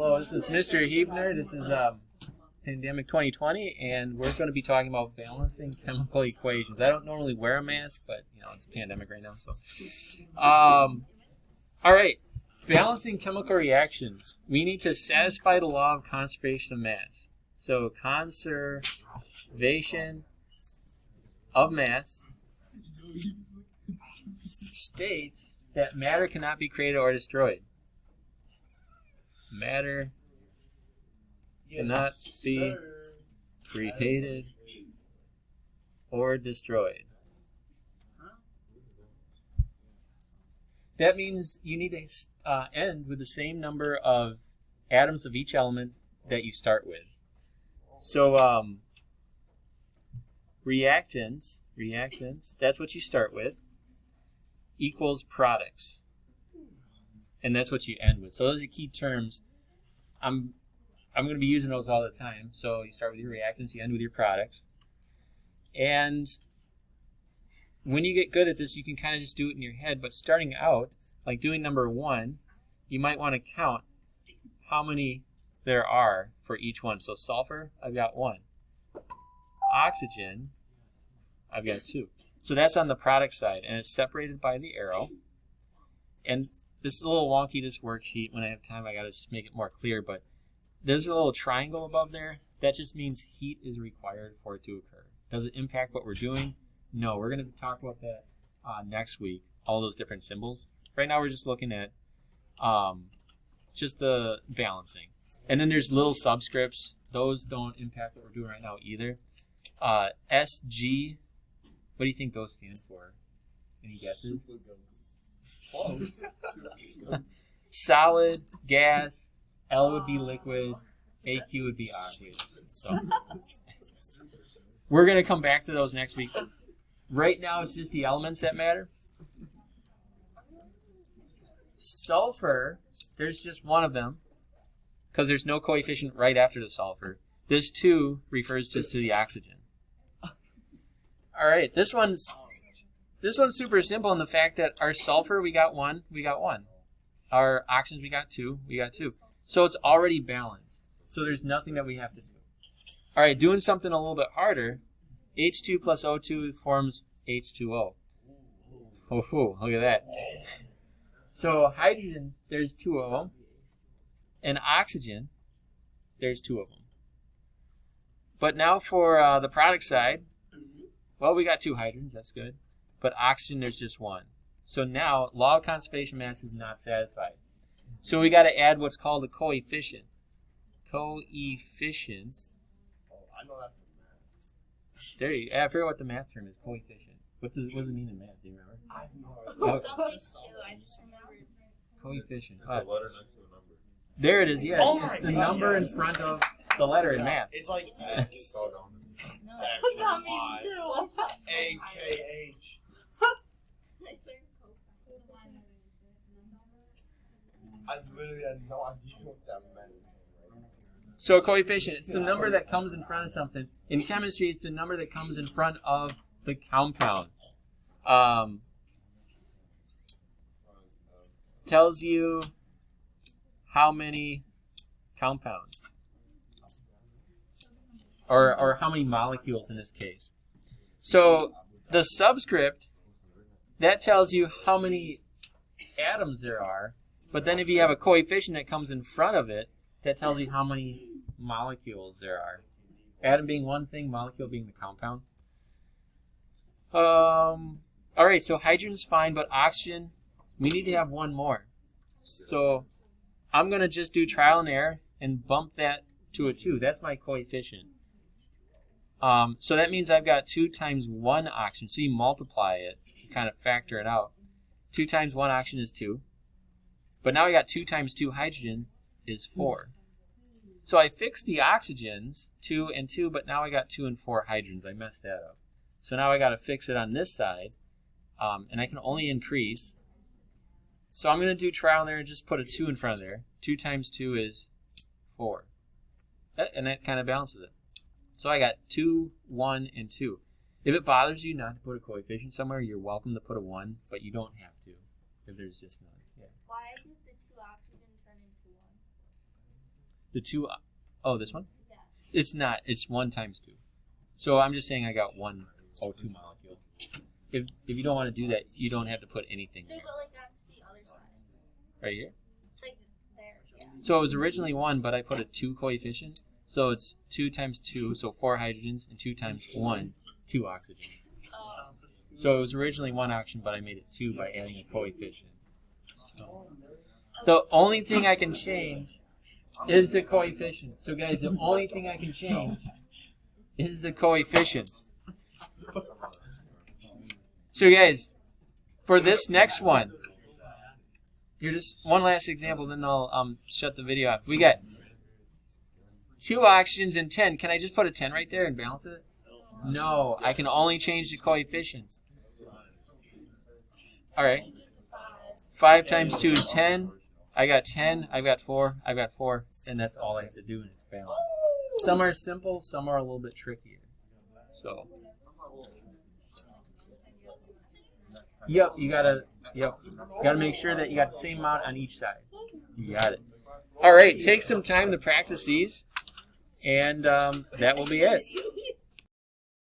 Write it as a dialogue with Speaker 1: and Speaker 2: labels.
Speaker 1: Hello, this is Mr. Huebner. This is Pandemic 2020, and we're going to be talking about balancing chemical equations. I don't normally wear a mask, but it's a pandemic right now. So, all right, balancing chemical reactions. We need to satisfy the law of conservation of mass. So, conservation of mass states that matter cannot be created or destroyed. Matter cannot be created or destroyed. That means you need to end with the same number of atoms of each element that you start with. So reactants, that's what you start with, equals products. And that's what you end with. So those are the key terms. I'm going to be using those all the time. So you start with your reactants, you end with your products. And when you get good at this, you can kind of just do it in your head. But starting out, like doing number 1, you might want to count how many there are for each one. So sulfur, I've got 1. Oxygen, I've got 2. So that's on the product side, and it's separated by the arrow. And this is a little wonky, this worksheet. When I have time, I got to just make it more clear. But there's a little triangle above there. That just means heat is required for it to occur. Does it impact what we're doing? No, we're going to talk about that next week, all those different symbols. Right now we're just looking at just the balancing. And then there's little subscripts. Those don't impact what we're doing right now either. SG, what do you think those stand for? Any guesses? Close. Solid, gas, L would be liquid, AQ would be aqueous. So we're going to come back to those next week. Right now it's just the elements that matter. Sulfur, there's just one of them because there's no coefficient right after the sulfur. This 2 refers just to the oxygen. All right, this one's super simple in the fact that our sulfur, we got 1. Our oxygens, we got 2. So it's already balanced. So there's nothing that we have to do. All right, doing something a little bit harder, H2 plus O2 forms H2O. Oh, look at that. So hydrogen, there's 2 of them. And oxygen, there's 2 of them. But now for the product side, well, we got 2 hydrogens, that's good. But oxygen, there's just 1. So now, law of conservation of mass is not satisfied. So we got to add what's called a coefficient. Coefficient.
Speaker 2: I know that.
Speaker 1: There you go. I forget what the math term is. Coefficient. What does it mean in math? Do you remember?
Speaker 2: I know.
Speaker 3: Something too, I just remember.
Speaker 1: Coefficient.
Speaker 2: It's a letter next to a number.
Speaker 1: There it is. Yes,
Speaker 2: Oh
Speaker 1: it's
Speaker 2: my
Speaker 1: the
Speaker 2: God.
Speaker 1: number in front of the letter in math.
Speaker 2: It's like
Speaker 3: It's
Speaker 2: all gone.
Speaker 3: No,
Speaker 2: X
Speaker 3: not
Speaker 2: is
Speaker 3: me
Speaker 2: Y.
Speaker 3: too.
Speaker 2: AKH. I literally had no idea what that meant.
Speaker 1: So a coefficient, it's the number that comes in front of something. In chemistry, it's the number that comes in front of the compound. Tells you how many compounds. Or how many molecules in this case. So the subscript, that tells you how many atoms there are. But then if you have a coefficient that comes in front of it, that tells you how many molecules there are. Atom being one thing, molecule being the compound. All right, so hydrogen's fine, but oxygen, we need to have 1 more. So I'm going to just do trial and error and bump that to a 2. That's my coefficient. So that means I've got 2 times 1 oxygen. So you multiply it, you kind of factor it out. 2 times 1 oxygen is 2. But now I got 2 times 2 hydrogen is 4. So I fixed the oxygens, 2 and 2, but now I got 2 and 4 hydrogens. I messed that up. So now I got to fix it on this side, and I can only increase. So I'm going to do trial and error and just put a 2 in front of there. 2 times 2 is 4. And that kind of balances it. So I got 2, 1, and 2. If it bothers you not to put a coefficient somewhere, you're welcome to put a 1, but you don't have to if there's just none. Yeah.
Speaker 3: Why did the 2 oxygen turn into 1?
Speaker 1: The 2, oh, this one?
Speaker 3: Yeah.
Speaker 1: It's not. It's 1 times 2. So I'm just saying I got 1 O2 molecule. If you don't want to do that, you don't have to put anything
Speaker 3: No,
Speaker 1: there.
Speaker 3: but like that's the other side.
Speaker 1: Right here?
Speaker 3: Like there, yeah.
Speaker 1: So it was originally 1, but I put a 2 coefficient. So it's 2 times 2, so 4 hydrogens, and 2 times 1, 2 oxygens.
Speaker 3: Oh.
Speaker 1: So it was originally 1 oxygen, but I made it 2 by adding a coefficient. The only thing I can change is the coefficient. So guys, the only thing I can change is the coefficients. So guys, for this next one, here just one last example, then I'll shut the video off. We got 2 oxygens and 10. Can I just put a 10 right there and balance it? No, I can only change the coefficients. All right. 5 times 2 is 10. I got 10. I've got 4. I've got 4. And that's all I have to do, and it's balanced. Some are simple. Some are a little bit trickier. So. Yep, you gotta make sure that you got the same amount on each side. You got it. All right, take some time to practice these, and that will be it.